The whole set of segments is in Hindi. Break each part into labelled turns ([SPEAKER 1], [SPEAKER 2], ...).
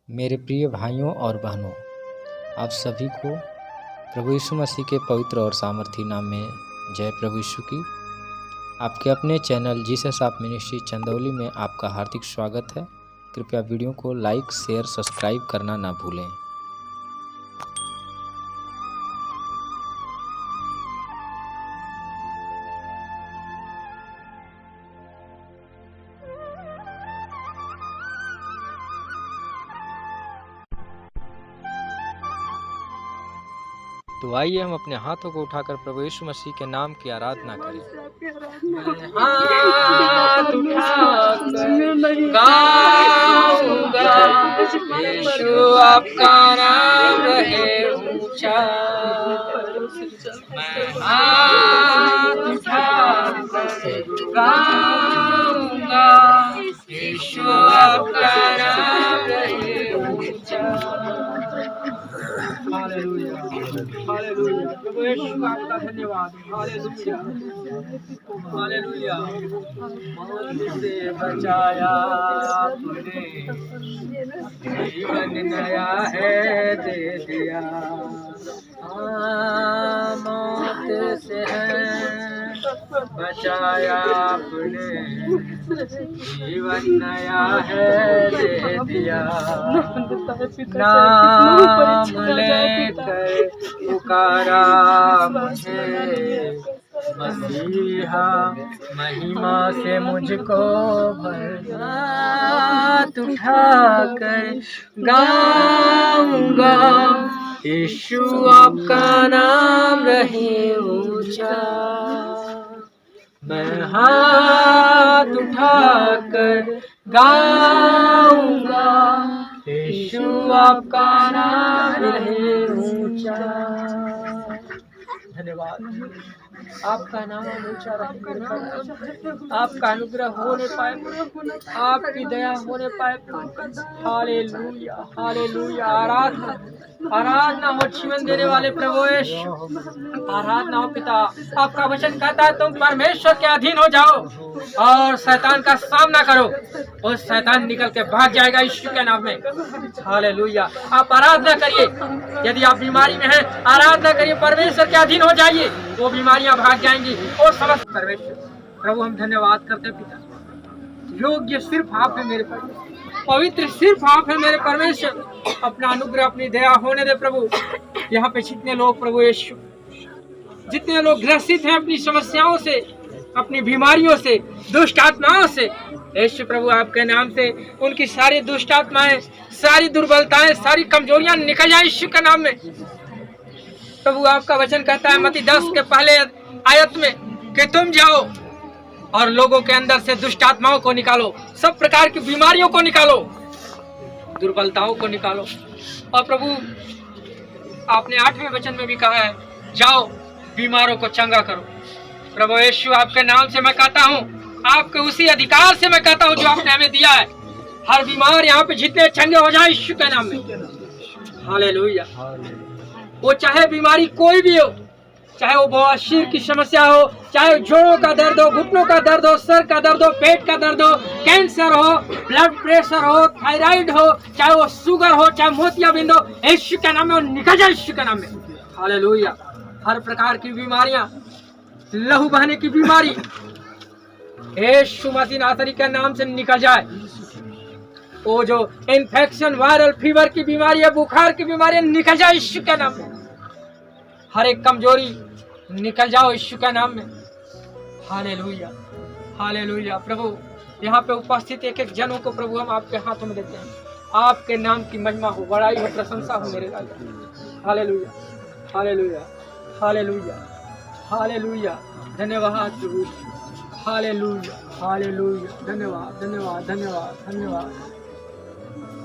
[SPEAKER 1] मेरे प्रिय भाइयों और बहनों, आप सभी को प्रभु यीशु मसीह के पवित्र और सामर्थी नाम में जय प्रभु यीशु की। आपके अपने channel Jesus of ministry Chandauli में आपका हार्दिक स्वागत है। कृपया वीडियो को लाइक, शेयर, सब्सक्राइब करना ना भूलें। तो आइए हम अपने हाथों को उठाकर प्रभु यीशु मसीह के नाम की आराधना करें।
[SPEAKER 2] हाथ उठाकर गाऊंगा, यीशु आपका नाम रहे ऊंचा। मैं हाथ उठाकर गाऊंगा, यीशु आपका नाम रहे ऊंचा। हालेलुया, हालेलुया, प्रभु यीशु आपका धन्यवाद। Hallelujah, hallelujah. मौत से बचाया आपने, जीवन नया है दे दिया। मौत से बचाया आपने, जीवन नया है दे दिया। नाम लेकर पुकारा मुझे, मसीहा महिमा से मुझको भरना। हाथ उठाकर गाऊंगा, यीशु आपका नाम रहे ऊंचा। मैं हाथ उठाकर गाऊंगा, यीशु आपका नाम रहे ऊंचा। धन्यवाद, आपका नाम ऊंचा रहे, आपका अनुग्रह होने पाए, आपकी दया होने पाए। Hallelujah, hallelujah. आराधना, आराधना हो जीवन देने वाले प्रभु यीशु, आराधना हो पिता। आपका वचन कहता है तुम परमेश्वर के अधीन हो जाओ और शैतान का सामना करो, और शैतान निकल के भाग जाएगा यीशु के नाम में। हालेलुया। आप आराधना करिए, यदि आप बीमारी में हैं आराधना करिए, परमेश्वर के अधीन हो जाइए, वो बीमारियां भाग जाएंगी। और समस्त परमेश्वर प्रभु हम धन्यवाद करते पिता। योग्य सिर्फ आप है मेरे परमेश्वर, पवित्र सिर्फ आप है मेरे परमेश्वर। अपना अनुग्रह, अपनी दया होने दे प्रभु। यहाँ पे जितने लोग प्रभु यीशु, जितने लोग ग्रसित हैं अपनी समस्याओं से, अपनी बीमारियों से, दुष्ट आत्माओं से, यीशु प्रभु आपके नाम से उनकी सारी दुष्ट आत्माएं, सारी दुर्बलताएं, सारी कमजोरियां निकल जाए यीशु के नाम में। प्रभु आपका वचन कहता है मत्ती 10 के पहले आयत में कि तुम जाओ और लोगों के अंदर से दुष्ट आत्माओं को निकालो, सब प्रकार की बीमारियों को निकालो, दुर्बलताओं को निकालो। और प्रभु आपने 8वें वचन में भी कहा है जाओ बीमारों को चंगा करो। प्रभु यीशु आपके नाम से मैं कहता हूँ, आपके उसी अधिकार से मैं कहता हूँ जो आपने हमें दिया है, हर बीमार यहाँ पे जितने चंगे हो जाए यीशु के नाम में। हालेलुया। वो चाहे बीमारी कोई भी हो, चाहे वो बवासीर की समस्या हो, चाहे जोड़ों का दर्द हो, घुटनों का दर्द हो, सर का दर्द हो, पेट का दर्द हो, कैंसर हो, ब्लड प्रेशर हो, थायराइड हो, चाहे वो शुगर हो, चाहे मोतियाबिंद हो, यीशु के नाम में निकल जाए यीशु के नाम में। हालेलुया। हर प्रकार की बीमारियां, लहू बहने की बीमारी यीशु मसीह नासरी के नाम से निकल जाए। वो जो इन्फेक्शन, वायरल फीवर की बीमारी है, बुखार की बीमारी निकल जाए यीशु के नाम में। हर एक कमजोरी निकल जाओ यीशु के नाम में। Hallelujah, hallelujah. प्रभु यहाँ पे उपस्थित एक एक जनों को प्रभु हम आपके हाथों में देते हैं। आपके नाम की महिमा हो, बड़ाई हो, प्रशंसा हो मेरे राजा। Hallelujah, hallelujah, hallelujah, hallelujah. धन्यवाद प्रभु। Hallelujah, hallelujah. धन्यवाद, धन्यवाद, धन्यवाद, धन्यवाद।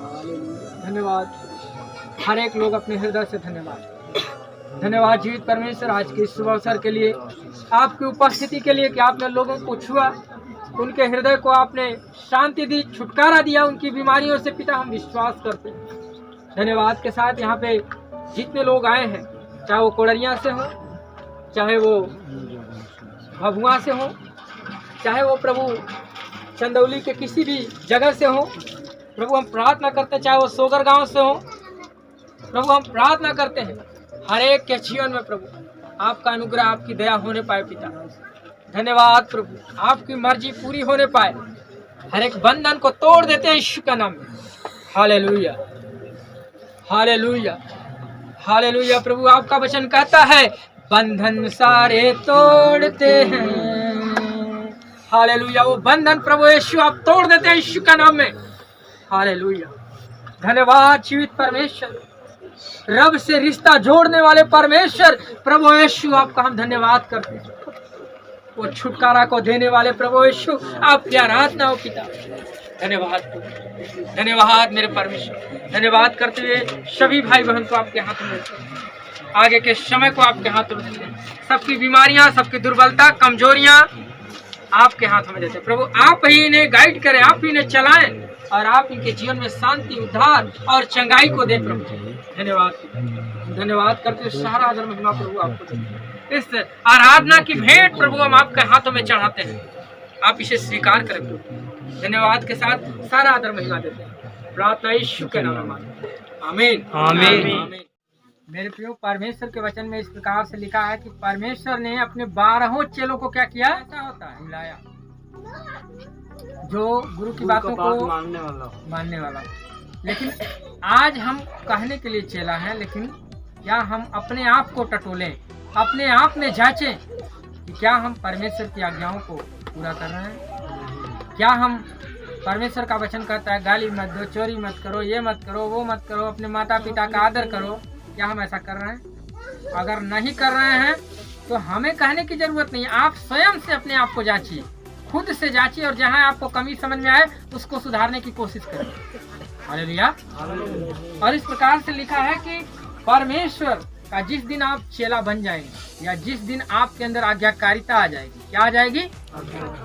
[SPEAKER 2] हालेलुया, धन्यवाद। हर एक लोग अपने हृदय से धन्यवाद, धन्यवाद जीवित परमेश्वर आज के इस शुभ अवसर के लिए, आपकी उपस्थिति के लिए कि आपने लोगों को छुआ, उनके हृदय को आपने शांति दी, छुटकारा दिया उनकी बीमारियों से। पिता हम विश्वास करते हैं। धन्यवाद के साथ यहाँ पे जितने लोग आए हैं, चाहे वो कोडरिया से हो, चाहे वो भभुआ से हो, चाहे वो प्रभु चंदौली के किसी भी जगह से हो, प्रभु हम प्रार्थना करते हैं, चाहे वो सोगर गांव से हो, प्रभु हम प्रार्थना करते हैं हर एक के जीवन में प्रभु आपका अनुग्रह, आपकी दया होने पाए पिता। धन्यवाद प्रभु, आपकी मर्जी पूरी होने पाए, हर एक बंधन को तोड़ देते हैं यीशु का नाम में। Hallelujah, hallelujah, hallelujah. प्रभु आपका वचन कहता है बंधन सारे तोड़ते हैं। हालेलुया, वो बंधन प्रभु यीशु आप तोड़ देते हैं यीशु का नाम में। हालेलुया, धन्यवाद जीवित परमेश्वर, रब से रिश्ता जोड़ने वाले परमेश्वर प्रभु यीशु, आपका हम धन्यवाद करते हैं। वो छुटकारा को देने वाले प्रभु यीशु, आपकी आराधना हो पिता। धन्यवाद, धन्यवाद मेरे परमेश्वर। धन्यवाद करते हुए सभी भाई बहन को आपके हाथों में, आगे के समय को आपके हाथों में देते हैं। सबकी बीमारियां, सबकी दुर्बलता, कमजोरियां आपके हाथों में देते हैं प्रभु। आप ही इन्हें गाइड करें, आप ही इन्हें चलाएं और आप इनके जीवन में शांति, उद्धार और चंगाई को दें प्रभु। धन्यवाद, धन्यवाद करते हुए सारा आदर महिमा प्रभु आपको देते हैं। इस आराधना की भेंट प्रभु हम आपके हाथों में चढ़ाते हैं, आप इसे स्वीकार करें प्रभु। धन्यवाद के साथ सारा आदर महिमा देते हैं, प्रार्थना यीशु के नाम में, आमीन, आमीन। मेरे प्रियो, परमेश्वर के वचन में इस प्रकार से लिखा है कि परमेश्वर ने अपने 12 चेलों को क्या किया? ऐसा होता है बुलाया, जो गुरु की बातों को मानने वाला। लेकिन आज हम कहने के लिए चेला हैं, लेकिन क्या हम अपने आप को टटोलें, अपने आप में जांचें कि क्या हम परमेश्वर की आज्ञाओं को पूरा कर रहे हैं? क्या हम, परमेश्वर का वचन कहता है गाली मत दो, चोरी मत करो, ये मत करो, वो मत करो, अपने माता पिता का आदर करो, क्या हम ऐसा कर रहे हैं? अगर नहीं कर रहे हैं तो हमें कहने की जरूरत नहीं, आप स्वयं से अपने आप को जांचिए, खुद से जांचिए, और जहां आपको कमी समझ में आए उसको सुधारने की कोशिश करें। हालेलुया। और इस प्रकार से लिखा है कि परमेश्वर का जिस दिन आप चेला बन जाएंगे, या जिस दिन आपके अंदर आज्ञाकारिता आ जाएगी, क्या आ जाएगी?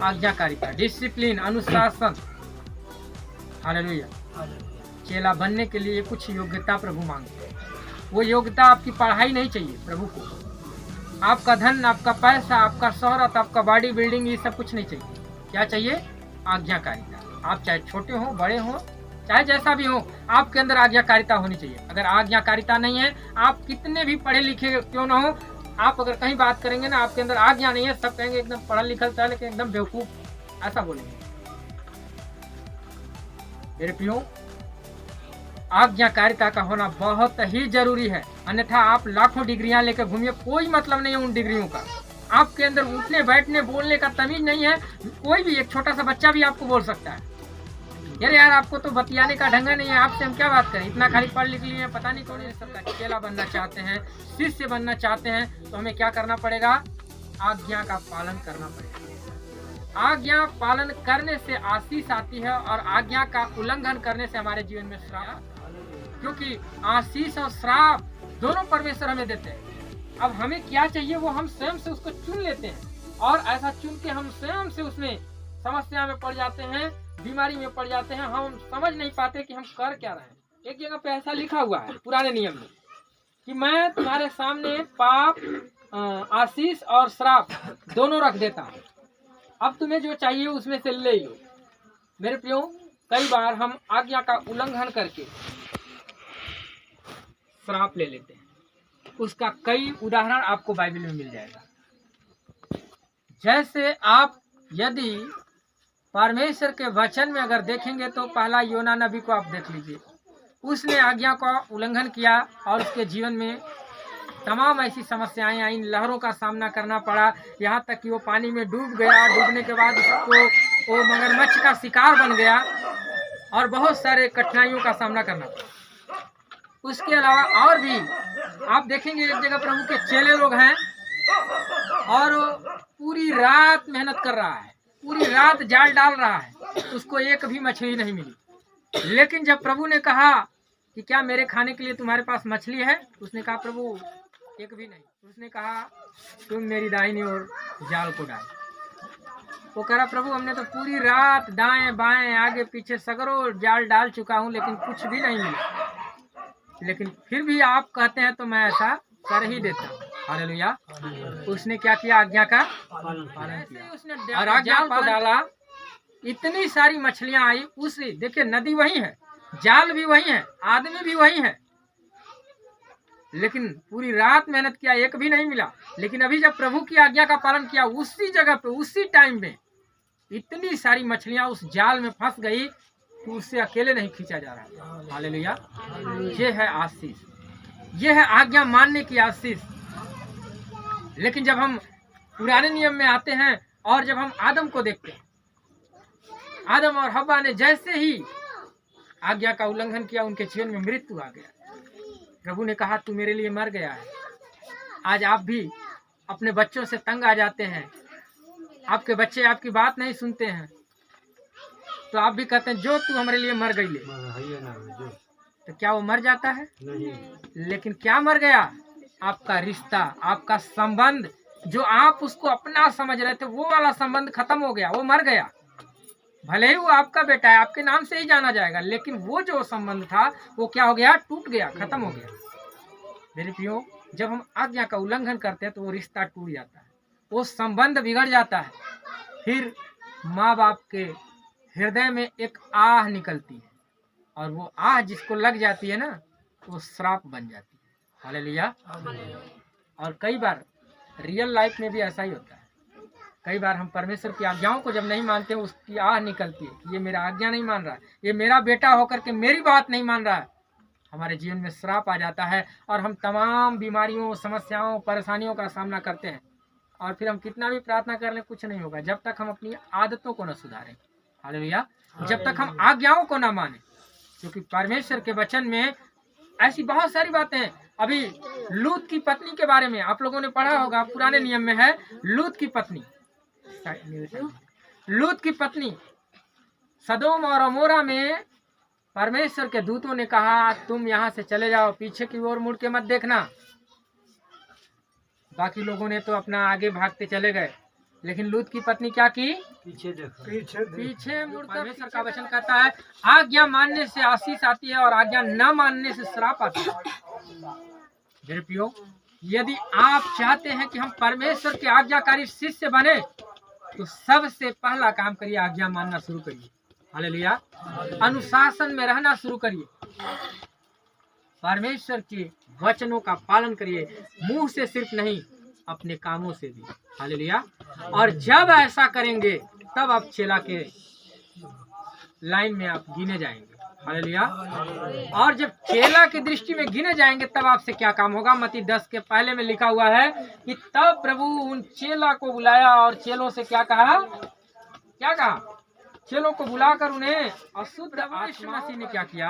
[SPEAKER 2] आज्ञाकारिता, डिसिप्लिन, अनुशासन। हालेलुया। चेला बनने के लिए कुछ योग्यता प्रभु मांगते हैं। वो योग्यता आपकी पढ़ाई नहीं चाहिए प्रभु को, आपका धन, आपका पैसा, आपका शोहरत, आपका बॉडी बिल्डिंग, ये सब कुछ नहीं चाहिए। क्या चाहिए? आज्ञाकारिता। आप चाहे छोटे हो, बड़े हो, चाहे जैसा भी हो, आपके अंदर आज्ञाकारिता होनी चाहिए। अगर आज्ञाकारिता नहीं है, आप कितने भी पढ़े लिखे क्यों ना हो, आप अगर कहीं बात करेंगे ना, आपके अंदर आज्ञा नहीं है, सब कहेंगे एकदम पढ़ा लिखा था लेकिन एकदम बेवकूफ, ऐसा बोलेंगे। मेरे प्रियो, आज्ञाकारिता का होना बहुत ही जरूरी है, अन्यथा आप लाखों डिग्रियां लेकर घूमिए, कोई मतलब नहीं है उन डिग्रियों का। आपके अंदर उठने बैठने बोलने का तमीज नहीं है। कोई भी, एक छोटा सा बच्चा भी आपको बोल सकता है, यार आपको तो बतियाने का ढंग नहीं है, आपसे हम क्या बात करें, इतना खाली पढ़ लिख लिए, पता नहीं कौन है। सबका चेला बनना चाहते हैं, शिष्य बनना चाहते हैं, तो हमें क्या करना पड़ेगा? आज्ञा का पालन करना पड़ेगा। आज्ञा पालन करने से आशीष आती है, और आज्ञा का उल्लंघन करने से हमारे जीवन में श्राप, क्योंकि आशीष और श्राप दोनों परमेश्वर हमें देते हैं। अब हमें क्या चाहिए वो हम स्वयं से उसको चुन लेते हैं, और ऐसा चुन के हम स्वयं से उसमें समस्या में पड़ जाते हैं, बीमारी में पड़ जाते हैं। हम समझ नहीं पाते कि हम कर क्या रहे हैं। एक जगह पे ऐसा लिखा हुआ है पुराने नियम में कि मैं तुम्हारे सामने पाप, आशीष और श्राप दोनों रख देता हूँ, अब तुम्हें जो चाहिए उसमें से ले लो। मेरे प्रियो, कई बार हम आज्ञा का उल्लंघन करके श्राप ले लेते हैं। उसका कई उदाहरण आपको बाइबल में मिल जाएगा। जैसे आप यदि परमेश्वर के वचन में अगर देखेंगे तो पहला योना नबी को आप देख लीजिए, उसने आज्ञा का उल्लंघन किया और उसके जीवन में तमाम ऐसी समस्याएं आई, लहरों का सामना करना पड़ा, यहाँ तक कि वो पानी में डूब गया। डूबने के बाद उसको वो मगरमच्छ का शिकार बन गया और बहुत सारे कठिनाइयों का सामना करना पड़ा। उसके अलावा और भी आप देखेंगे, एक जगह प्रभु के चेले लोग हैं और पूरी रात मेहनत कर रहा है, पूरी रात जाल डाल रहा है, उसको एक भी मछली नहीं मिली। लेकिन जब प्रभु ने कहा कि क्या मेरे खाने के लिए तुम्हारे पास मछली है, उसने कहा प्रभु एक भी नहीं। उसने कहा तुम मेरी दाहिनी ओर जाल को डाल। वो कह रहा प्रभु हमने तो पूरी रात दाएं बाएं आगे पीछे सगरों जाल डाल चुका हूँ, लेकिन कुछ भी नहीं मिला। लेकिन फिर भी आप कहते हैं तो मैं ऐसा कर ही देता हूँ। हालेलुया। उसने क्या किया? आज्ञा का पालन किया। उसने और आज्ञा को डाला। इतनी सारी मछलियां आई। उस देखिए नदी वही है, जाल भी वही है, आदमी भी वही है, लेकिन पूरी रात मेहनत किया, एक भी नहीं मिला। लेकिन अभी जब प्रभु की आज्ञा का पालन किया, उसी जगह पे उसी टाइम में इतनी सारी मछलियां उस जाल में फंस गई कि उससे अकेले नहीं खींचा जा रहा। हालेलुया। ये है आशीष, ये है आज्ञा मानने की आशीष। लेकिन जब हम पुराने नियम में आते हैं और जब हम आदम को देखते हैं, आदम और हव्वा ने जैसे ही आज्ञा का उल्लंघन किया, उनके जीवन में मृत्यु आ गया। प्रभु ने कहा तू मेरे लिए मर गया है। आज आप भी अपने बच्चों से तंग आ जाते हैं, आपके बच्चे आपकी बात नहीं सुनते हैं, तो आप भी कहते हैं जो तू हमारे लिए मर गई ले। तो क्या वो मर जाता है? नहीं। लेकिन क्या मर गया? आपका रिश्ता, आपका संबंध, जो आप उसको अपना समझ रहे थे, वो वाला संबंध खत्म हो गया, वो मर गया। भले ही वो आपका बेटा है, आपके नाम से ही जाना जाएगा, लेकिन वो जो संबंध था वो क्या हो गया? टूट गया, खत्म हो गया। मेरे प्रियो, जब हम आज्ञा का उल्लंघन करते हैं तो वो रिश्ता टूट जाता है, वो संबंध बिगड़ जाता है। फिर माँ बाप के हृदय में एक आह निकलती है, और वो आह जिसको लग जाती है ना, वो श्राप बन जाती है। हालेलुया। और कई बार रियल लाइफ में भी ऐसा ही होता है। कई बार हम परमेश्वर की आज्ञाओं को जब नहीं मानते, उसकी आह निकलती है कि ये मेरा आज्ञा नहीं मान रहा है, ये मेरा बेटा होकर के मेरी बात नहीं मान रहा है। हमारे जीवन में श्राप आ जाता है और हम तमाम बीमारियों, समस्याओं, परेशानियों का सामना करते हैं। और फिर हम कितना भी प्रार्थना कर लें, कुछ नहीं होगा जब तक हम अपनी आदतों को न सुधारें। हालेलुया। जब तक हम आज्ञाओं को न माने, क्योंकि परमेश्वर के वचन में ऐसी बहुत सारी बातें हैं। अभी लूत की पत्नी के बारे में आप लोगों ने पढ़ा होगा, पुराने नियम में है। लूत की पत्नी, लूत की पत्नी, सदोम और अमोरा में परमेश्वर के दूतों ने कहा तुम यहाँ से चले जाओ, पीछे की ओर मुड़ के मत देखना। बाकी लोगों ने तो अपना आगे भागते चले गए, लेकिन लूत की पत्नी क्या की? पीछे मुड़कर। परमेश्वर का वचन कहता है आज्ञा मानने से आशीष आती है और आज्ञा न मानने से श्राप आता है। मेरे प्रियो, यदि आप चाहते हैं कि हम परमेश्वर के आज्ञाकारी शिष्य बने, तो सबसे पहला काम करिए, आज्ञा मानना शुरू करिए। हालेलुया। अनुशासन में रहना शुरू करिए, परमेश्वर के वचनों का पालन करिए, मुंह से सिर्फ नहीं, अपने कामों से भी। हालेलुया। और जब ऐसा करेंगे तब आप चेला के लाइन में आप गिने जाएंगे। हालेलुया। और जब चेला की दृष्टि में गिने जाएंगे तब आपसे क्या काम होगा? मत्ती 10 के पहले में लिखा हुआ है कि तब प्रभु उन चेला को बुलाया और चेलों से क्या कहा? क्या कहा? चेलों को बुलाकर उन्हें अशुद्ध आत्मा ने क्या किया?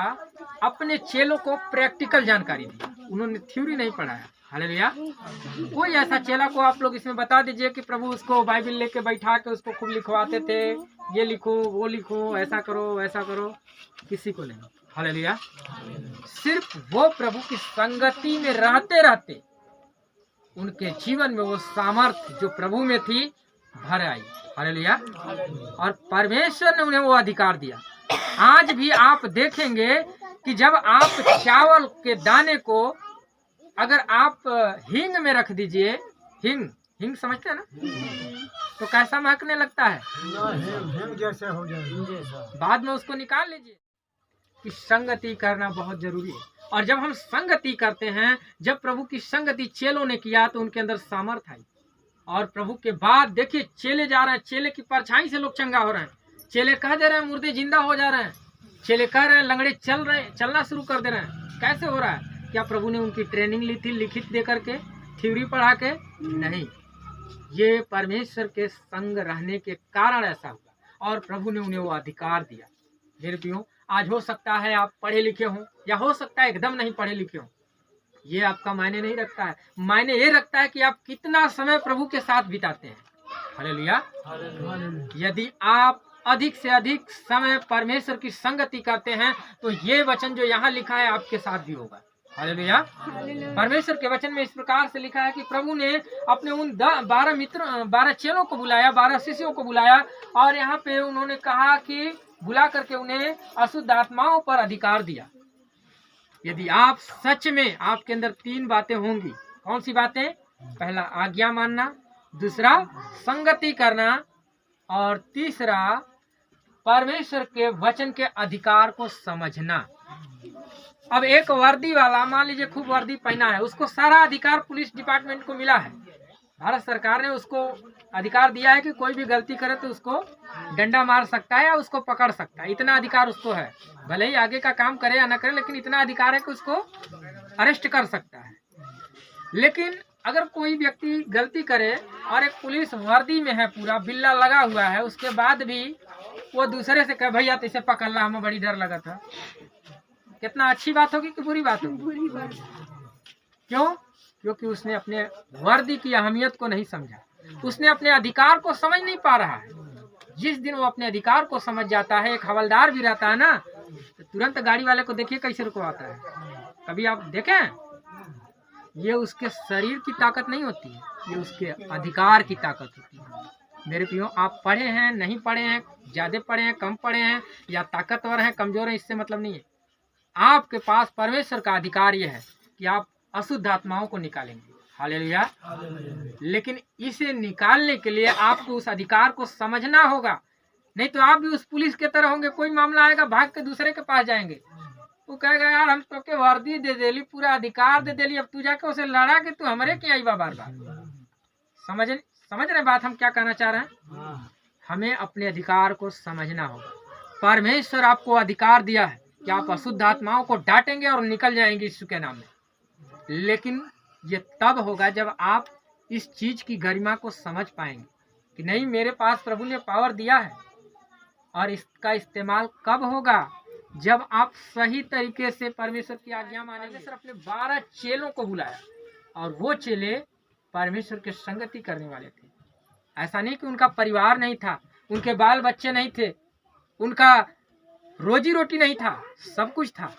[SPEAKER 2] अपने चेलों को प्रैक्टिकल जानकारी दी। उन्होंने थ्योरी नहीं पढ़ाया। हालेलुया। कोई ऐसा चेला को आप लोग इसमें बता दीजिए कि प्रभु उसको बाइबल लेके बैठा के उसको खूब लिखवाते थे, ये लिखो, वो लिखो, ऐसा करो, वैसा करो। किसी को नहीं। हालेलुया। सिर्फ वो प्रभु की संगति में रहते रहते उनके जीवन में वो सामर्थ्य जो प्रभु में थी भर आई। हालेलुया। और परमेश्वर ने उन्हें वो अधिकार दिया। आज भी आप देखेंगे कि जब आप चावल के दाने को अगर आप हींग में रख दीजिए, हींग समझते हैं ना, तो कैसा महकने लगता है? हींग जैसे हो जाए। बाद में उसको निकाल लीजिए। कि संगति करना बहुत जरूरी है। और जब हम संगति करते हैं, जब प्रभु की संगति चेलों ने किया तो उनके अंदर सामर्थ आई। और प्रभु के बाद देखिए चेले जा रहे हैं, चेले की परछाई से लोग चंगा हो रहे हैं, चेले कह दे रहे हैं मुर्दे जिंदा हो जा रहे हैं, चेले कह रहे हैं लंगड़े चलना शुरू कर दे रहे हैं। कैसे हो रहा है? क्या प्रभु ने उनकी ट्रेनिंग ली थी लिखित दे करके, थ्योरी पढ़ा के? नहीं, ये परमेश्वर के संग रहने के कारण ऐसा हुआ और प्रभु ने उन्हें वो अधिकार दिया। मेरे प्रियो, आज हो सकता है आप पढ़े लिखे हों, या हो सकता है एकदम नहीं पढ़े लिखे हों, ये आपका मायने नहीं रखता है। मायने ये रखता है कि आप कितना समय प्रभु के साथ बिताते हैं। हालेलुया। यदि आप अधिक से अधिक समय परमेश्वर की संगति करते हैं तो ये वचन जो यहाँ लिखा है आपके साथ भी होगा। हालेलुया। परमेश्वर के वचन में इस प्रकार से लिखा है कि प्रभु ने अपने उन 12 चेलों को बुलाया, 12 शिष्यों को बुलाया, और यहाँ पे उन्होंने कहा कि बुला करके उन्हें अशुद्ध आत्माओं पर अधिकार दिया। यदि आप सच में, आपके अंदर 3 बातें होंगी। कौन सी बातें? पहला आज्ञा मानना, दूसरा संगति करना, और तीसरा परमेश्वर के वचन के अधिकार को समझना। अब एक वर्दी वाला मान लीजिए खूब वर्दी पहना है, उसको सारा अधिकार पुलिस डिपार्टमेंट को मिला है। भारत सरकार ने उसको अधिकार दिया है कि कोई भी गलती करे तो उसको डंडा मार सकता है या उसको पकड़ सकता है, इतना अधिकार उसको है। भले ही आगे का काम करे या ना करे, लेकिन इतना अधिकार है कि उसको अरेस्ट कर सकता है। लेकिन अगर कोई व्यक्ति गलती करे और एक पुलिस वर्दी में है, पूरा बिल्ला लगा हुआ है, उसके बाद भी वो दूसरे से कहे भैया इसे पकड़ ला, हमें बड़ी डर लगा था, कितना अच्छी बात होगी कि बुरी बात होगी? बुरी बात। क्यों? क्योंकि उसने अपने वर्दी की अहमियत को नहीं समझा, उसने अपने अधिकार को समझ नहीं पा रहा है। जिस दिन वो अपने अधिकार को समझ जाता है, एक हवलदार भी रहता है ना, तो तुरंत गाड़ी वाले को देखिए कैसे रुकवाता है। कभी आप देखें? ये उसके शरीर की ताकत नहीं होती है, ये उसके अधिकार की ताकत होती है। मेरे प्रियो, आप पढ़े हैं नहीं पढ़े हैं, ज्यादा पढ़े हैं कम पढ़े हैं, या ताकतवर हैं कमजोर हैं, इससे मतलब नहीं है। आपके पास परमेश्वर का अधिकार यह है कि आप अशुद्ध आत्माओं को निकालेंगे। हालेलुया। लेकिन इसे निकालने के लिए आपको उस अधिकार को समझना होगा, नहीं तो आप भी उस पुलिस के तरह होंगे। कोई मामला आएगा, भाग के दूसरे के पास जाएंगे, वो कहेगा यार हम तो के वर्दी दे देली, पूरा अधिकार दे देली, अब तू जाके उसे लड़ा के तू हमारे क्या आई बार बार। समझ रहे बात हम क्या कहना चाह रहे हैं? हमें अपने अधिकार को समझना होगा। परमेश्वर आपको अधिकार दिया है कि आप अशुद्ध आत्माओं को डांटेंगे और निकल जाएंगे यीशु के नाम में। लेकिन ये तब होगा जब आप इस चीज की गरिमा को समझ पाएंगे कि नहीं, मेरे पास प्रभु ने पावर दिया है। और इसका इस्तेमाल कब होगा? जब आप सही तरीके से परमेश्वर की आज्ञा मानेंगे। परमेश्वर अपने 12 चेलों को बुलाया और वो चेले परमेश्वर के संगति करने वाले थे। ऐसा नहीं कि उनका परिवार नहीं था, उनके बाल बच्चे नहीं थे, उनका रोजी रोटी नहीं था, सब कुछ था।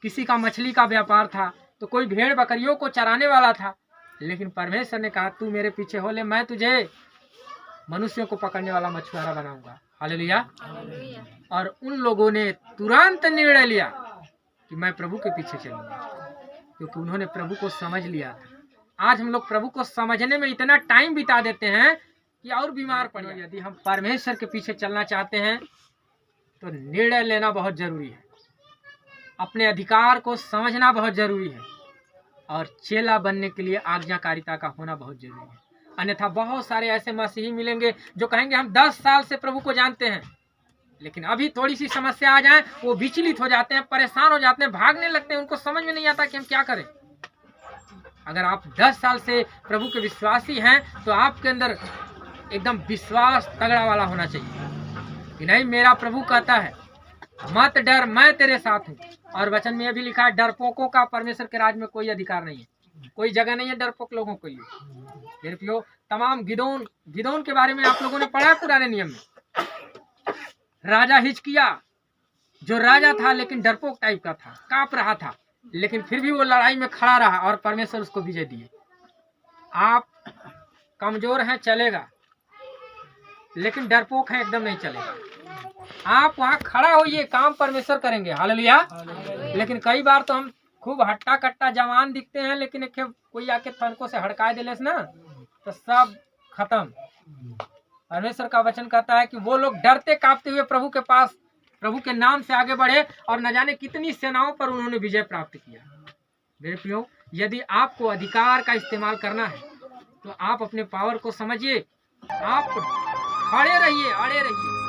[SPEAKER 2] किसी का मछली का व्यापार था, तो कोई भेड़ बकरियों को चराने वाला था। लेकिन परमेश्वर ने कहा तू मेरे पीछे हो ले, मैं तुझे मनुष्यों को पकड़ने वाला मछुआरा बनाऊंगा। हालेलुया। और उन लोगों ने तुरंत निर्णय लिया कि मैं प्रभु के पीछे चलूंगा, क्योंकि उन्होंने प्रभु को समझ लिया था। आज हम लोग प्रभु को समझने में इतना टाइम बिता देते हैं कि और बीमार पड़ जाते हैं। यदि हम परमेश्वर के पीछे चलना चाहते हैं तो निर्णय लेना बहुत जरूरी है, अपने अधिकार को समझना बहुत जरूरी है, और चेला बनने के लिए आज्ञाकारिता का होना बहुत जरूरी है। अन्यथा बहुत सारे ऐसे मसीही मिलेंगे जो कहेंगे हम 10 साल से प्रभु को जानते हैं, लेकिन अभी थोड़ी सी समस्या आ जाए वो विचलित हो जाते हैं, परेशान हो जाते हैं, भागने लगते हैं, उनको समझ में नहीं आता कि हम क्या करें। अगर आप 10 साल से प्रभु के विश्वासी हैं तो आपके अंदर एकदम विश्वास तगड़ा वाला होना चाहिए कि नहीं, मेरा प्रभु कहता है मत डर, मैं तेरे साथ हूँ। और वचन में यह भी लिखा है डरपोकों का परमेश्वर के राज में कोई अधिकार नहीं है, कोई जगह नहीं है डरपोक लोगों के लिए। मेरे प्रियो, तमाम गिदोन के बारे में आप लोगों ने पढ़ा पुराने नियम में। राजा हिजकिया जो राजा था लेकिन डरपोक टाइप का था, कांप रहा था, लेकिन फिर भी वो लड़ाई में खड़ा रहा और परमेश्वर उसको विजय दिए। आप कमजोर हैं चलेगा, लेकिन डरपोक हैं एकदम नहीं चलेगा। आप वहाँ खड़ा होइए, काम परमेश्वर करेंगे। हालेलुया। लेकिन कई बार तो हम खूब हट्टा कट्टा जवान दिखते हैं, लेकिन एक कोई आके तनको से हड़का दे ना तो सब खत्म। परमेश्वर का वचन कहता है कि वो लोग डरते कांपते हुए प्रभु के पास, प्रभु के नाम से आगे बढ़े और न जाने कितनी सेनाओं पर उन्होंने विजय प्राप्त किया। मेरे प्रियो, यदि आपको अधिकार का इस्तेमाल करना है तो आप अपने पावर को समझिए, आप खड़े रहिए, अड़े रहिए।